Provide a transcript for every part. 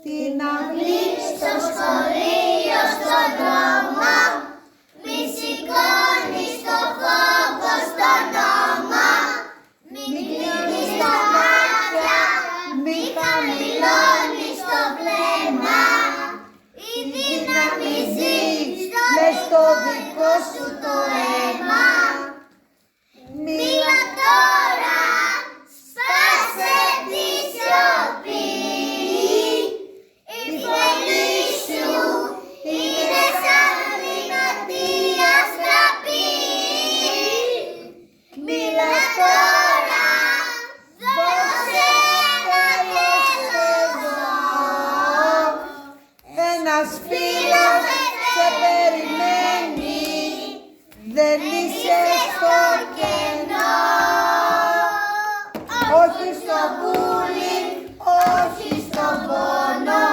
Στην αυλή, στο σχολείο, στον δρόμο, μη σηκώνεις το φόβο στον νόμο, μη κλείνεις τα μάτια, μη χαμηλώνεις το βλέμμα. Η δύναμη ζει μες στο δικό σου το αίμα. Μίλα τώρα, σπάσε τη σιωπή. Η φωνή σου είναι σαν δυνατή αστραπή. Μίλα τώρα, δώσε ένα εδώ. Ένας φίλος σε περιμένει, δεν είσαι στο κενό. Όχι στο βούλι, όχι στο πόνο,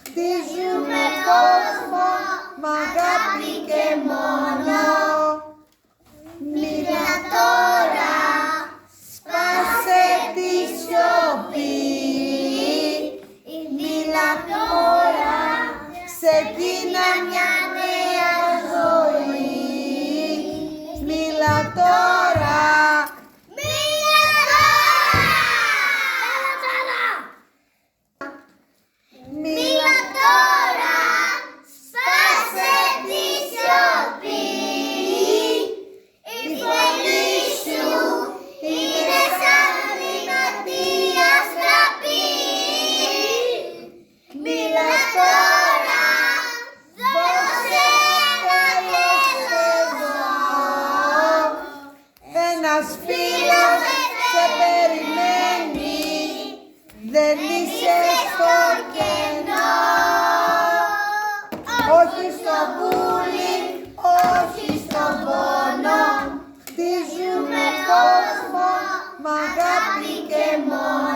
χτίζουμε κόσμο μ' αγάπη και μόνο. Μίλα τώρα, σπάσε τη σιωπή. Μίλα τώρα, ξεκίνα μια νέα ζωή. Μίλα τώρα. Μίλα τώρα. Μίλα τώρα, σπάσε τη σιωπή. Η φωνή σου είναι σαν δυνατή αστραπή. Μίλα τώρα, δώσε ένα εδώ. Ένας φίλος σε περιμένει, δεν είσαι στο κενό. Όχι στο βούλι, όχι στο πόνο, χτίζουμε κόσμο μ' αγάπη και μόνο.